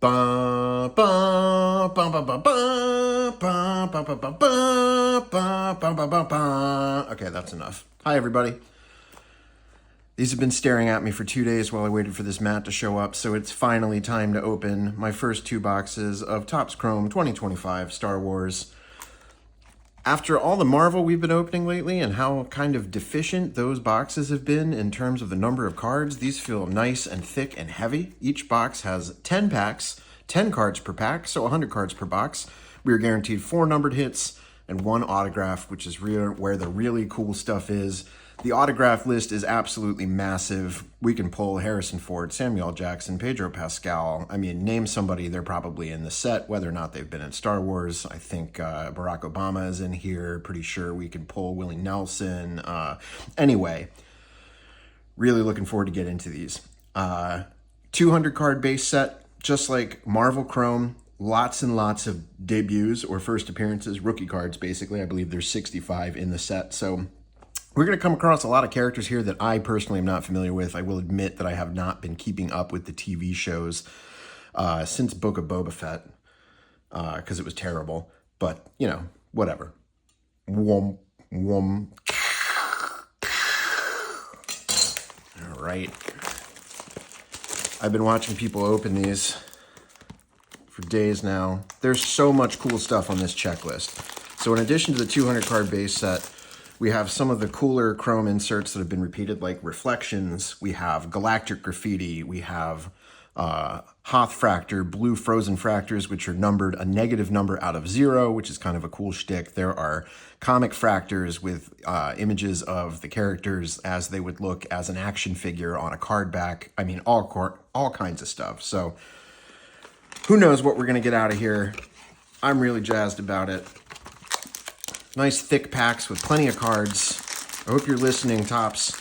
Ba, ba, ba, ba, ba, ba, ba, ba, ba, ba, ba, ba, ba, ba, ba, ba. Okay, that's enough. Hi, everybody. These have been staring at me for 2 days while I waited for this mat to show up, so it's finally time to open my first 2 boxes of Topps Chrome 2025 Star Wars. After all the Marvel we've been opening lately and how kind of deficient those boxes have been in terms of the number of cards, these feel nice and thick and heavy. Each box has 10 packs, 10 cards per pack, so 100 cards per box. We are guaranteed 4 numbered hits and 1 autograph, which is where the really cool stuff is. The autograph list is absolutely massive. We can pull Harrison Ford, Samuel Jackson, Pedro Pascal. I mean, name somebody, they're probably in the set, whether or not they've been in Star Wars. I think Barack Obama is in here. Pretty sure we can pull Willie Nelson. Anyway, really looking forward to get into these. 200 card base set, just like Marvel Chrome. Lots and lots of debuts or first appearances, rookie cards, basically. I believe there's 65 in the set, so we're going to come across a lot of characters here that I personally am not familiar with. I will admit that I have not been keeping up with the TV shows since Book of Boba Fett because it was terrible. But, you know, whatever. Womp, womp. All right. I've been watching people open these for days now. There's so much cool stuff on this checklist. So in addition to the 200 card base set, we have some of the cooler Chrome inserts that have been repeated, like Reflections. We have Galactic Graffiti. We have Hoth Fractor, Blue Frozen Fractors, which are numbered a negative number out of 0, which is kind of a cool shtick. There are comic fractors with images of the characters as they would look as an action figure on a card back. I mean, all kinds of stuff. So who knows what we're going to get out of here. I'm really jazzed about it. Nice thick packs with plenty of cards. I hope you're listening, Topps.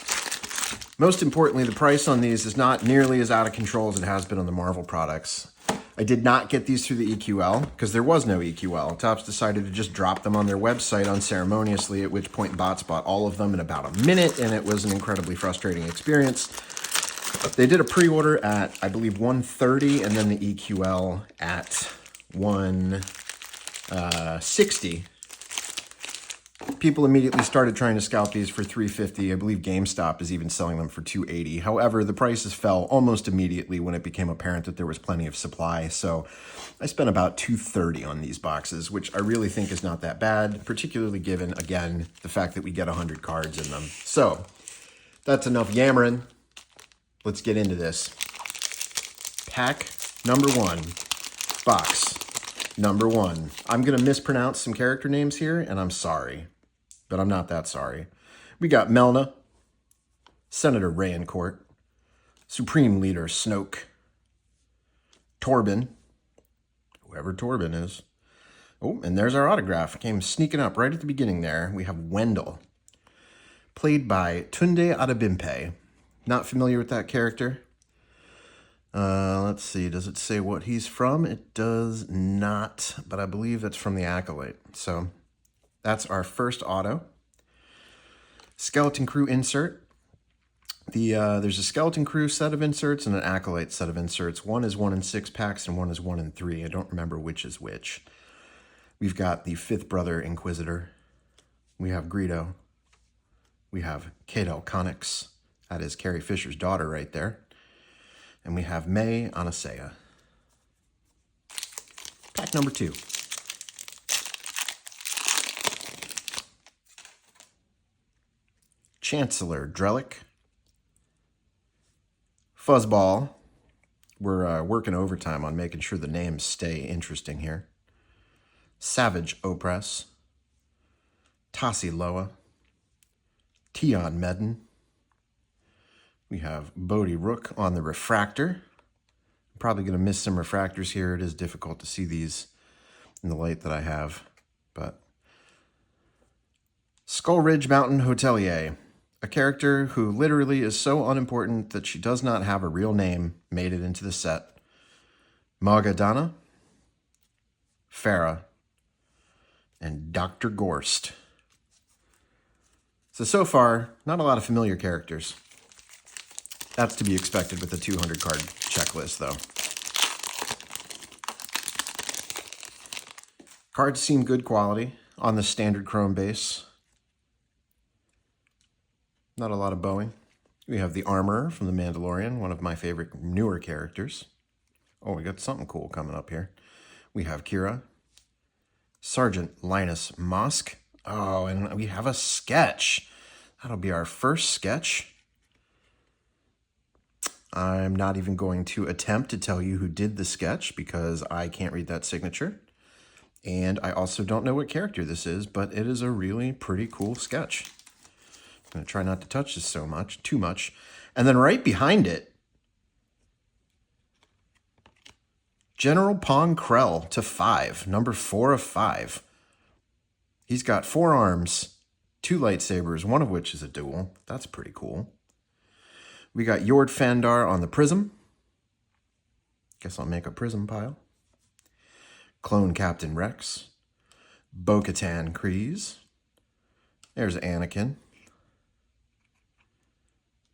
Most importantly, the price on these is not nearly as out of control as it has been on the Marvel products. I did not get these through the EQL because there was no EQL. Topps decided to just drop them on their website unceremoniously, at which point bots bought all of them in about a minute, and it was an incredibly frustrating experience. They did a pre-order at, I believe, 130, and then the EQL at 160. People immediately started trying to scalp these for $350. I believe GameStop is even selling them for $280. However, the prices fell almost immediately when it became apparent that there was plenty of supply. So I spent about $230 on these boxes, which I really think is not that bad, particularly given, again, the fact that we get 100 cards in them. So that's enough yammering. Let's get into this. Pack number 1, box number 1. I'm going to mispronounce some character names here, and I'm sorry. But I'm not that sorry. We got Melna, Senator Rayancourt, Supreme Leader Snoke, Torben, whoever Torben is. Oh, and there's our autograph. Came sneaking up right at the beginning there. We have Wendell, played by Tunde Adebimpe. Not familiar with that character. Let's see. Does it say what he's from? It does not, but I believe that's from the Acolyte. So that's our first auto. Skeleton Crew insert. There's a Skeleton Crew set of inserts and an Acolyte set of inserts. One is 1 in 6 packs and one is 1 in 3. I don't remember which is which. We've got the 5th Brother Inquisitor. We have Greedo. We have Kadel Connix. That is Carrie Fisher's daughter right there. And we have May Anasea. Pack number 2. Chancellor Drellick. Fuzzball. We're working overtime on making sure the names stay interesting here. Savage Opress. Tassi Loa. Tion Medin. We have Bodhi Rook on the refractor. I'm probably going to miss some refractors here. It is difficult to see these in the light that I have. But Skull Ridge Mountain Hotelier, a character who literally is so unimportant that she does not have a real name, made it into the set. Magadana, Farah, and Dr. Gorst. So far, not a lot of familiar characters. That's to be expected with a 200 card checklist, though. Cards seem good quality on the standard chrome base. Not a lot of bowing. We have the Armorer from The Mandalorian, one of my favorite newer characters. Oh, we got something cool coming up here. We have Kira. Sergeant Linus Mosk. Oh, and we have a sketch. That'll be our first sketch. I'm not even going to attempt to tell you who did the sketch because I can't read that signature. And I also don't know what character this is, but it is a really pretty cool sketch. I'm going to try not to touch this too much. And then right behind it, General Pong Krell to 5, number 4 of 5. He's got 4 arms, 2 lightsabers, one of which is a dual. That's pretty cool. We got Yord Fandar on the Prism. Guess I'll make a Prism pile. Clone Captain Rex. Bo-Katan Kryze. There's Anakin.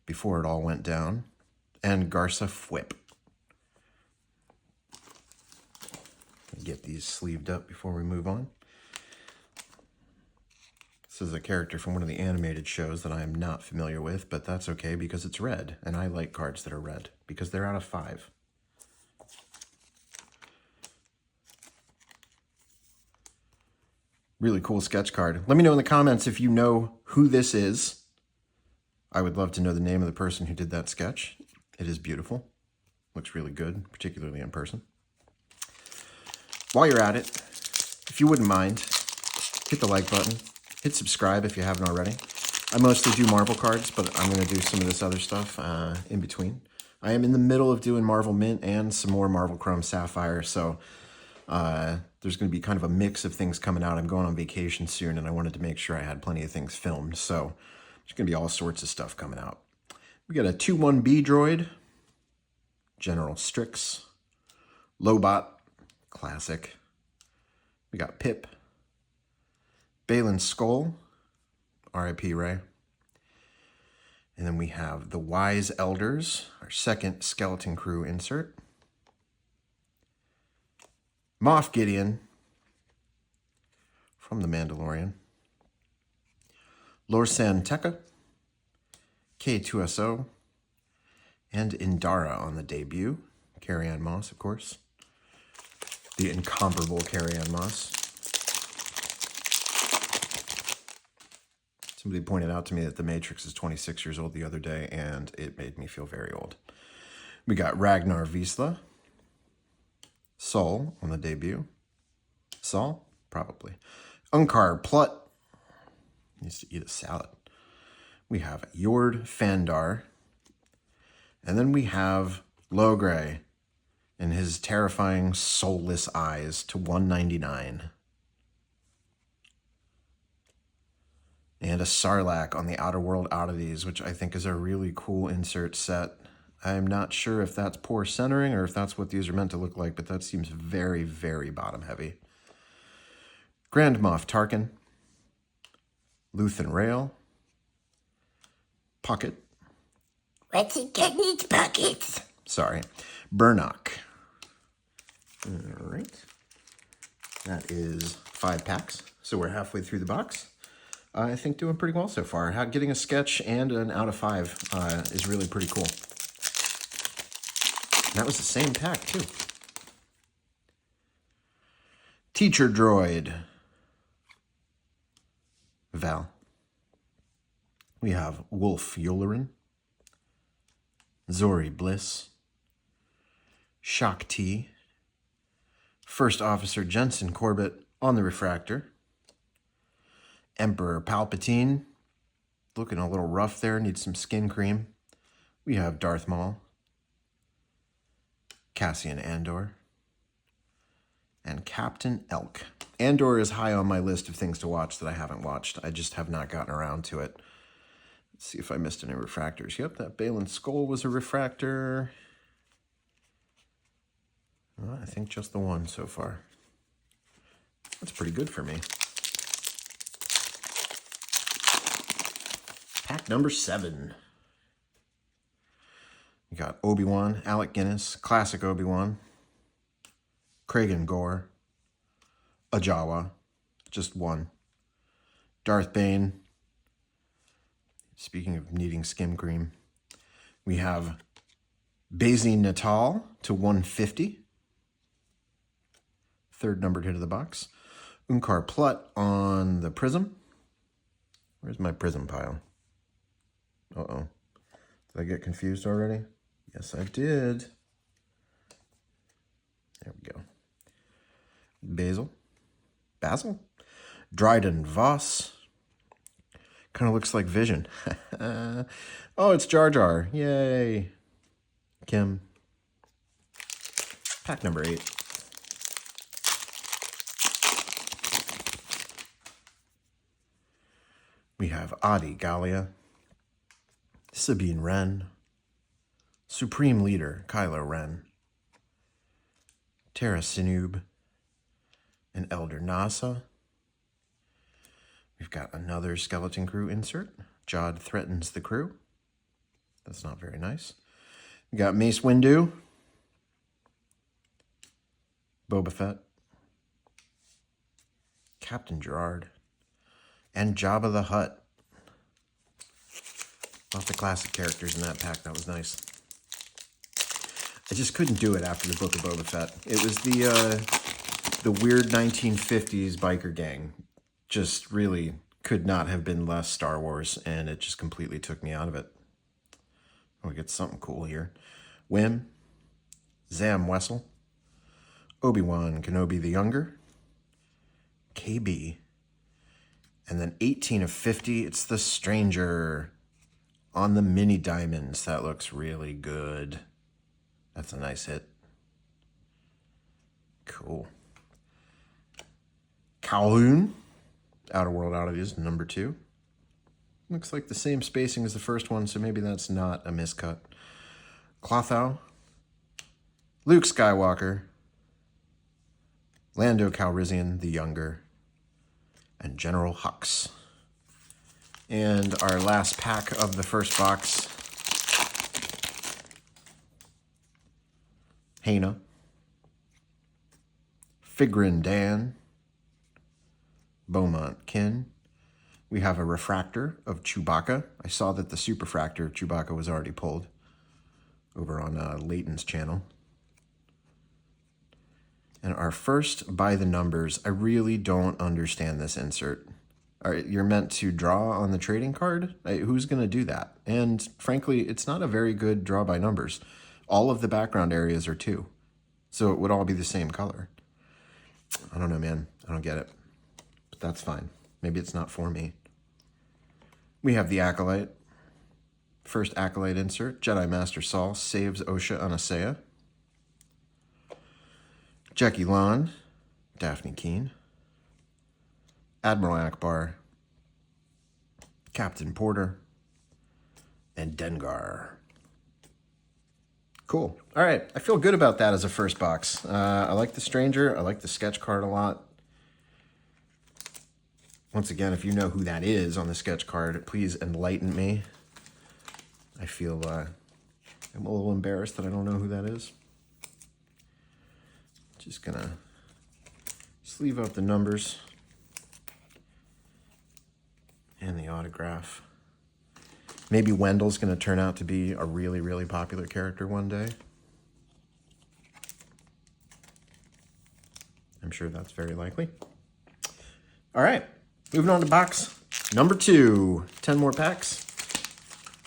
Before it all went down. And Garsa Fwip. Get these sleeved up before we move on. This is a character from one of the animated shows that I am not familiar with, but that's okay because it's red, and I like cards that are red because they're out of 5. Really cool sketch card. Let me know in the comments if you know who this is. I would love to know the name of the person who did that sketch. It is beautiful. Looks really good, particularly in person. While you're at it, if you wouldn't mind, hit the like button. Hit subscribe if you haven't already. I mostly do Marvel cards, but I'm going to do some of this other stuff in between. I am in the middle of doing Marvel Mint and some more Marvel Chrome Sapphire, so there's going to be kind of a mix of things coming out. I'm going on vacation soon, and I wanted to make sure I had plenty of things filmed, so there's going to be all sorts of stuff coming out. We got a 2-1B droid, General Strix, Lobot, classic. We got Pip, Baylan Skoll, R.I.P. Ray. And then we have the Wise Elders, our second Skeleton Crew insert. Moff Gideon from The Mandalorian. Lorsan Tekka, K2SO, and Indara on the debut. Carrie-Anne Moss, of course. The incomparable Carrie-Anne Moss. Somebody pointed out to me that The Matrix is 26 years old the other day, and it made me feel very old. We got Ragnar Vizsla. Saul on the debut. Saul? Probably. Unkar Plutt. Needs to eat a salad. We have Yord Fandar. And then we have Logray and his terrifying soulless eyes to 199. And a Sarlacc on the Outer World Oddities, which I think is a really cool insert set. I'm not sure if that's poor centering or if that's what these are meant to look like, but that seems very, very bottom heavy. Grand Moff Tarkin. Luthen Rail. Pocket. What's it got in its pockets? Sorry. Burnock. All right. That is 5 packs. So we're halfway through the box. I think doing pretty well so far. Getting a sketch and an out of 5 is really pretty cool. And that was the same pack, too. Teacher Droid. Val. We have Wolf Yularen. Zori Bliss. Shock T. First Officer Jensen Corbett on the refractor. Emperor Palpatine. Looking a little rough there, needs some skin cream. We have Darth Maul. Cassian Andor. And Captain Elk. Andor is high on my list of things to watch that I haven't watched. I just have not gotten around to it. Let's see if I missed any refractors. Yep, that Baylan Skoll was a refractor. Well, I think just the one so far. That's pretty good for me. Pack number 7. We got Obi-Wan, Alec Guinness, classic Obi-Wan, Kragan Gore, a Jawa, just one. Darth Bane. Speaking of needing skim cream, we have Bazi Natal to 150. Third numbered hit of the box. Unkar Plut on the Prism. Where's my Prism pile? Uh-oh. Did I get confused already? Yes, I did. There we go. Basil? Dryden Voss. Kind of looks like Vision. Oh, it's Jar Jar. Yay. Kim. Pack number 8. We have Adi Gallia, Sabine Wren, Supreme Leader Kylo Ren, Tara Sinub, and Elder Nasa. We've got another Skeleton Crew insert. Jod threatens the crew. That's not very nice. We got Mace Windu, Boba Fett, Captain Gerard, and Jabba the Hutt. Lots of classic characters in that pack. That was nice. I just couldn't do it after the Book of Boba Fett. It was the weird 1950s biker gang. Just really could not have been less Star Wars, and it just completely took me out of it. We get something cool here. Wim, Zam Wessel, Obi-Wan Kenobi the Younger, KB, and then 18 of 50, it's the Stranger on the mini diamonds. That looks really good. That's a nice hit. Cool. Calhoun, Outer World Oddities, number 2. Looks like the same spacing as the first one, so maybe that's not a miscut. Clotho, Luke Skywalker, Lando Calrissian the Younger, and General Hux. And our last pack of the first box, Hana, Figrin Dan, Beaumont Kin. We have a refractor of Chewbacca. I saw that the superfractor of Chewbacca was already pulled over on Leighton's channel. And our first by the numbers, I really don't understand this insert. All right, you're meant to draw on the trading card? Who's going to do that? And frankly, it's not a very good draw by numbers. All of the background areas are 2. So it would all be the same color. I don't know, man. I don't get it. But that's fine. Maybe it's not for me. We have the Acolyte. First Acolyte insert. Jedi Master Saul saves Osha Anasea. Jackie Lon. Daphne Keene. Admiral Akbar. Captain Porter. And Dengar. Cool. All right. I feel good about that as a first box. I like the Stranger. I like the sketch card a lot. Once again, if you know who that is on the sketch card, please enlighten me. I feel I'm a little embarrassed that I don't know who that is. Just gonna sleeve up the numbers and the autograph. Maybe Wendell's gonna turn out to be a really, really popular character one day. I'm sure that's very likely. All right. Moving on to box number 2. 10 more packs.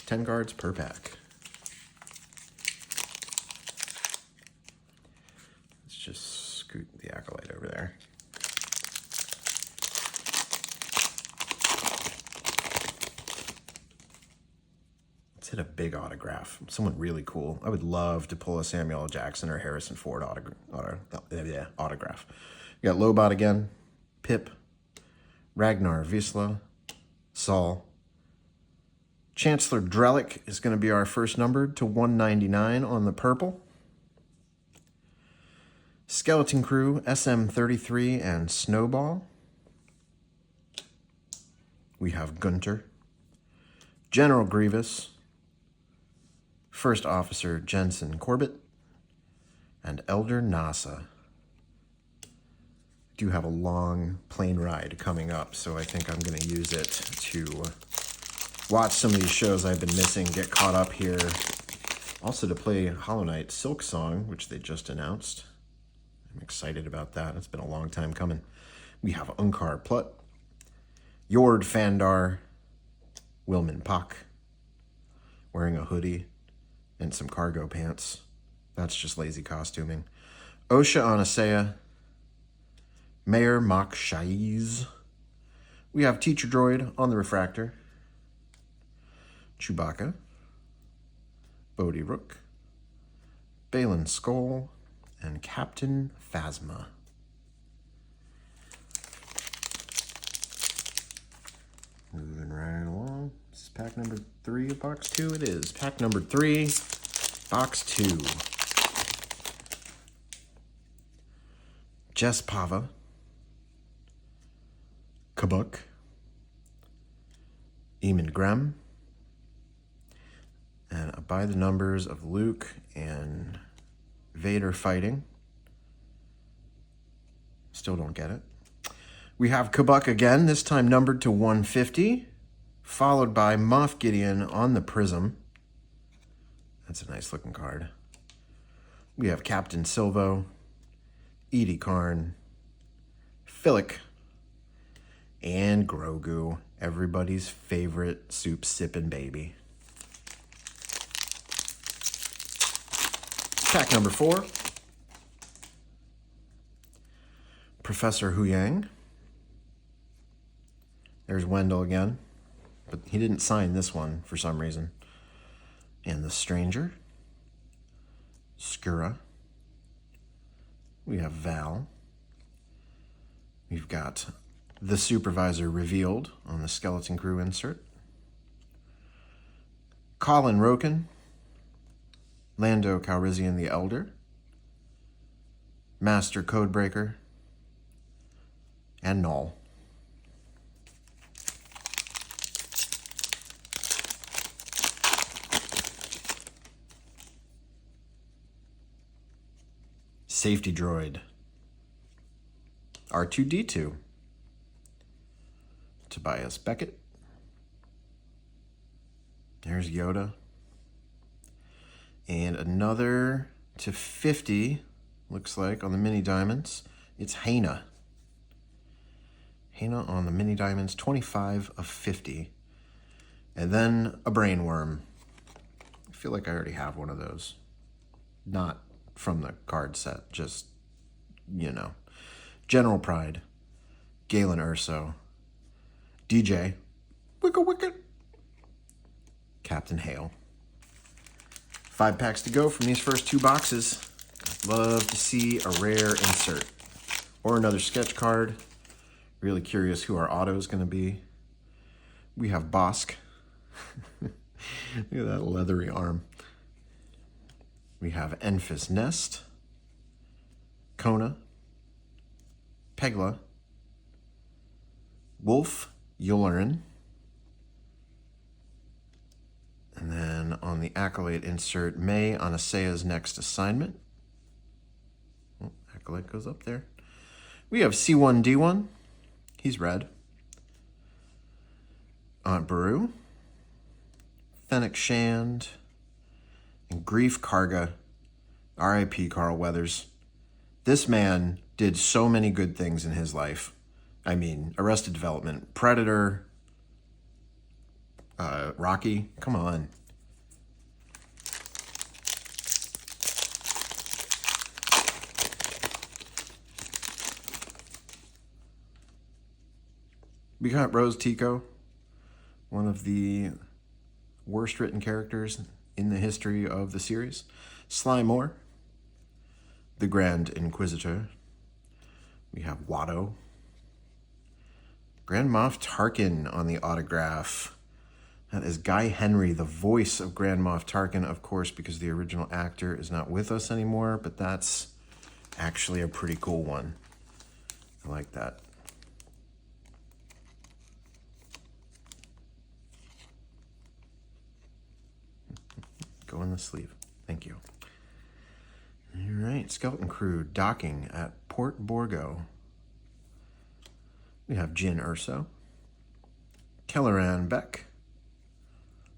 10 cards per pack. Let's just scoot the Acolyte over there. Let's hit a big autograph. Someone really cool. I would love to pull a Samuel L. Jackson or Harrison Ford autograph. You got Lobot again. Pip. Ragnar Visla, Saul. Chancellor Drellick is going to be our first numbered to 199 on the purple. Skeleton Crew, SM33 and Snowball. We have Gunter. General Grievous. First Officer Jensen Corbett. And Elder Nasa. do have a long plane ride coming up, so I think I'm going to use it to watch some of these shows I've been missing, get caught up here. Also to play Hollow Knight Silk Song, which they just announced. I'm excited about that. It's been a long time coming. We have Unkar Plut, Jord Fandar, Wilman Pak, wearing a hoodie and some cargo pants. That's just lazy costuming. Osha Anasea, Mayor Mok Shaiz. We have Teacher Droid on the Refractor, Chewbacca, Bodhi Rook, Balin Skull, and Captain Phasma. Moving right along. This is pack number 3 of box 2. It is pack number 3, box 2. Jess Pava, Kabuk, Eamon Grem, and by the numbers of Luke and Vader fighting. Still don't get it. We have Kabuk again, this time numbered to 150, followed by Moff Gideon on the Prism. That's a nice looking card. We have Captain Silvo, Edie Karn, Philic, and Grogu, everybody's favorite soup-sipping baby. Pack number 4. Professor Huyang. There's Wendell again, but he didn't sign this one for some reason. And the Stranger. Skura. We have Val. We've got the Supervisor revealed on the Skeleton Crew insert. Colin Roken. Lando Calrissian the Elder. Master Codebreaker. And Null. Safety Droid. R2-D2. Tobias Beckett. There's Yoda. And another to 50, looks like, on the mini diamonds. It's Hana. Hana on the mini diamonds, 25 of 50. And then a brainworm. I feel like I already have one of those. Not from the card set, just, you know. General Pride. Galen Urso. DJ. Wicka Wicket. Captain Hale. 5 packs to go from these first 2 boxes. I'd love to see a rare insert. Or another sketch card. Really curious who our auto is going to be. We have Bosk. Look at that leathery arm. We have Enfys Nest. Kona. Pegla. Wolf Yularen. And then on the Acolyte insert, May Anasea's next assignment. Oh, Acolyte goes up there. We have C1D1. He's red. Aunt Beru. Fennec Shand. And Grief Karga. R.I.P. Carl Weathers. This man did so many good things in his life. I mean, Arrested Development, Predator, Rocky, come on. We got Rose Tico, one of the worst written characters in the history of the series. Sly Moore, the Grand Inquisitor. We have Watto. Grand Moff Tarkin on the autograph. That is Guy Henry, the voice of Grand Moff Tarkin, of course, because the original actor is not with us anymore, but that's actually a pretty cool one. I like that. Go in the sleeve. Thank you. All right, Skeleton Crew docking at Port Borgo. We have Jin Urso, Kelleran Beck,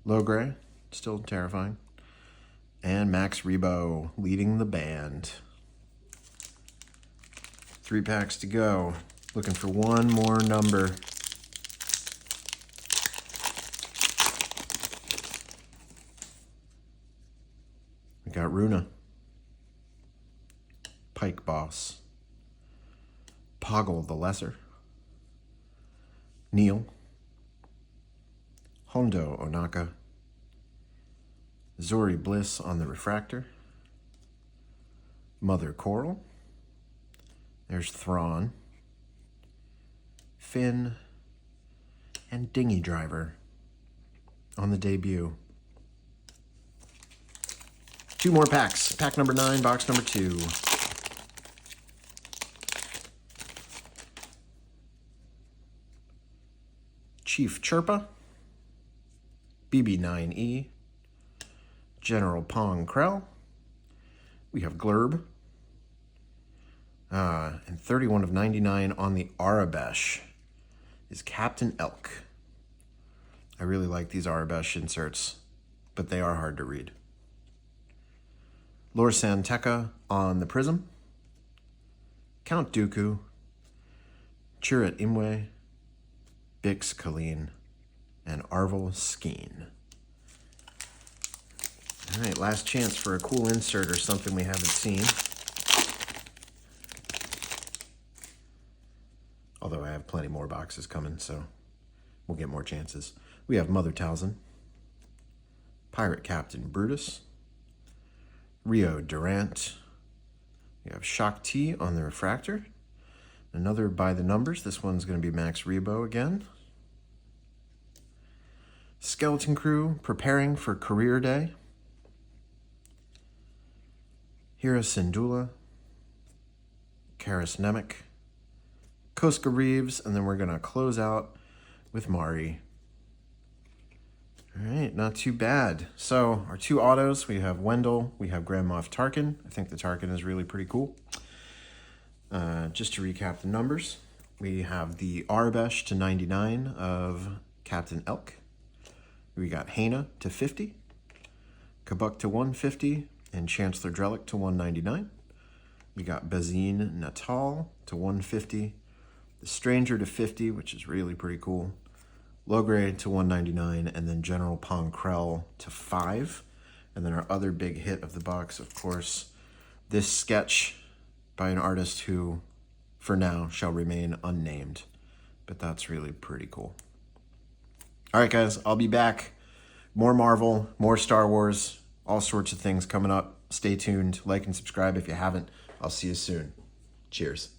Logray, still terrifying, and Max Rebo leading the band. 3 packs to go. Looking for one more number. We got Runa, Pike Boss, Poggle the Lesser, Neil, Hondo Onaka, Zori Bliss on the Refractor, Mother Coral, there's Thrawn, Finn, and Dinghy Driver on the debut. 2 more packs. Pack number 9, box number 2. Chief Chirpa, BB9E, General Pong Krell. We have Glurb. And 31 of 99 on the Arabesh is Captain Elk. I really like these Arabesh inserts, but they are hard to read. Lor San Tekka on the Prism, Count Dooku, Chirrut Imwe, Bix Colleen, and Arvel Skeen. All right, last chance for a cool insert or something we haven't seen. Although I have plenty more boxes coming, so we'll get more chances. We have Mother Talzin, Pirate Captain Brutus, Rio Durant. We have Shock T on the Refractor. Another by the numbers. This one's going to be Max Rebo again. Skeleton Crew preparing for career day. Hira Syndulla, Karis Nemec, Koska Reeves, and then we're going to close out with Mari. All right, not too bad. So our 2 autos, we have Wendell, we have Grand Moff Tarkin. I think the Tarkin is really pretty cool. Just to recap the numbers, we have the Arabesh to 99 of Captain Elk. We got Hana to 50, Kabuk to 150, and Chancellor Drellick to 199. We got Bazine Natal to 150, the Stranger to 50, which is really pretty cool, Logray to 199, and then General Pong Krell to 5. And then our other big hit of the box, of course, this sketch by an artist who, for now, shall remain unnamed. But that's really pretty cool. All right, guys, I'll be back. More Marvel, more Star Wars, all sorts of things coming up. Stay tuned. Like and subscribe if you haven't. I'll see you soon. Cheers.